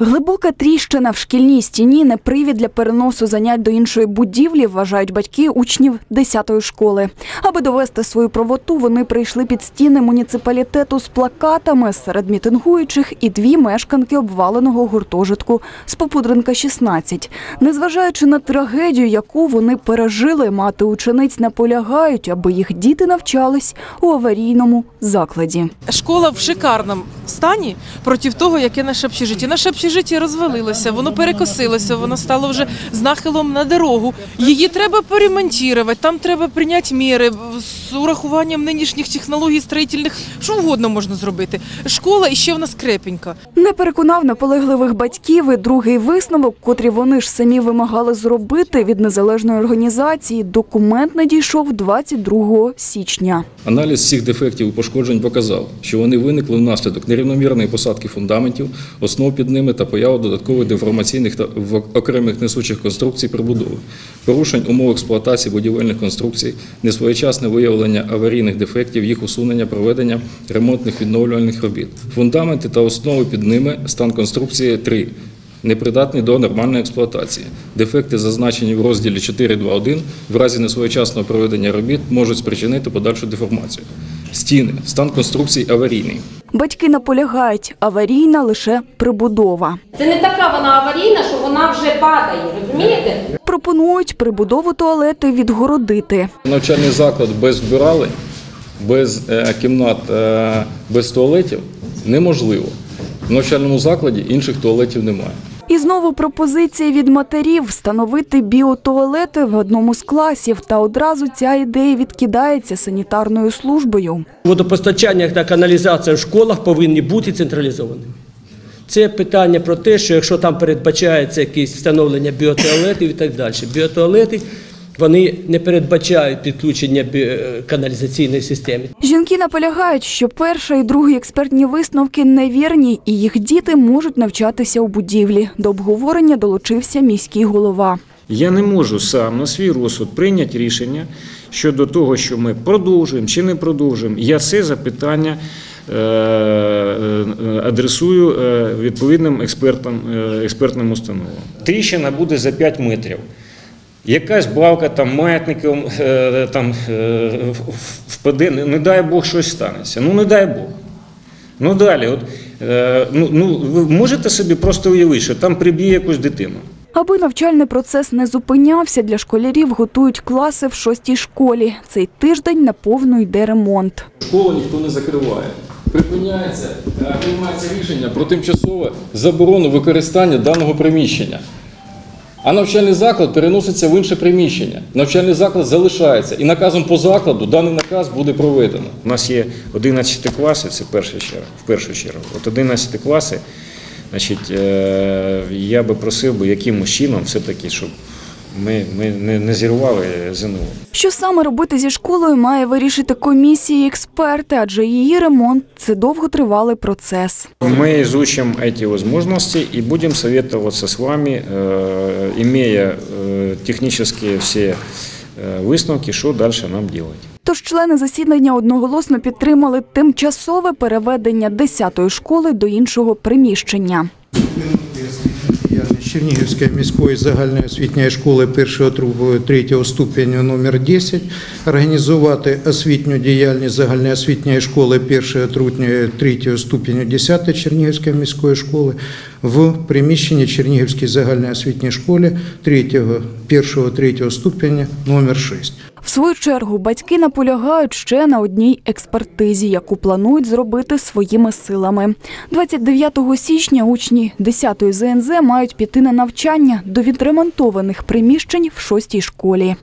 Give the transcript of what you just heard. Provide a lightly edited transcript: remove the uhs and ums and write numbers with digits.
Глибока тріщина в шкільній стіні – не привід для переносу занять до іншої будівлі, вважають батьки учнів 10-ї школи. Аби довести свою правоту, вони прийшли під стіни муніципалітету з плакатами. Серед мітингуючих і дві мешканки обваленого гуртожитку з Попудренка, 16. Незважаючи на трагедію, яку вони пережили, мати учениць наполягають, аби їх діти навчались у аварійному закладі. Школа в шикарному стані проти того, яке наше общежиття. Наше общежиття розвалилося, воно перекосилося, воно стало вже з нахилом на дорогу. Її треба поремонтувати, там треба прийняти міри з урахуванням нинішніх технологій строїтельних, що угодно можна зробити. Школа і ще в нас крепенька. Не переконав наполегливих батьків і другий висновок, котрий вони ж самі вимагали зробити від незалежної організації. Документ надійшов 22 січня. Аналіз всіх дефектів і пошкоджень показав, що вони виникли внаслідок нерівномірної посадки фундаментів, основ під ними та появи додаткових деформаційних та окремих несучих конструкцій прибудови, порушень умов експлуатації будівельних конструкцій, несвоєчасне виявлення аварійних дефектів, їх усунення, проведення ремонтних відновлювальних робіт. Фундаменти та основи під ними, стан конструкції 3. Непридатні до нормальної експлуатації. Дефекти, зазначені в розділі 4.2.1, в разі несвоєчасного проведення робіт можуть спричинити подальшу деформацію. Стіни. Стан конструкцій аварійний. Батьки наполягають, аварійна лише прибудова. Це не така вона аварійна, що вона вже падає, розумієте? Пропонують прибудову туалети відгородити. Навчальний заклад без вбиралень, без кімнат, без туалетів неможливо. В навчальному закладі інших туалетів немає. І знову пропозиція від матерів – встановити біотуалети в одному з класів. Та одразу ця ідея відкидається санітарною службою. Водопостачання та каналізація в школах повинні бути централізованими. Це питання про те, що якщо там передбачається якесь встановлення біотуалетів і так далі. Біотуалети – вони не передбачають підключення каналізаційної системи. Жінки наполягають, що перший і другий експертні висновки невірні, і їх діти можуть навчатися у будівлі. До обговорення долучився міський голова. Я не можу сам на свій розсуд прийняти рішення щодо того, що ми продовжуємо чи не продовжуємо. Я це запитання адресую відповідним експертним установам. Тріщина буде за 5 метрів. Якась балка, там, маятником впаде, не дай Бог щось станеться. Ну, не дай Бог. Ну, далі, ви можете собі просто уявити, що там приб'є якусь дитину? Аби навчальний процес не зупинявся, для школярів готують класи в 6-й школі. Цей тиждень наповну йде ремонт. Школу ніхто не закриває. Припиняється, приймається рішення про тимчасове заборону використання даного приміщення. А навчальний заклад переноситься в інше приміщення. Навчальний заклад залишається. І наказом по закладу даний наказ буде проведено. У нас є 11 класи, це в першу чергу. От 11 класи, значить, я би просив, якимось чином все-таки, щоб ми не зірвали ЗНО. Що саме робити зі школою, має вирішити комісія і експерти, адже її ремонт – це довготривалий процес. Мы изучим эти возможности и будем советоваться с вами, имея технические все висновки, що далі нам робити. Тож члени засідання одноголосно підтримали тимчасове переведення 10-ї школи до іншого приміщення. Чернігівської міської загальноосвітньої школи 1-3 ступеню номер 10, організувати освітню діяльність загальноосвітньої школи 1-3 ступеню 10 Чернігівської міської школи в приміщенні Чернігівської загальноосвітньої школи 1-3 ступеня номер 6. В свою чергу батьки наполягають ще на одній експертизі, яку планують зробити своїми силами. 29 січня учні 10-ї ЗНЗ мають піти на навчання до відремонтованих приміщень в 6-й школі.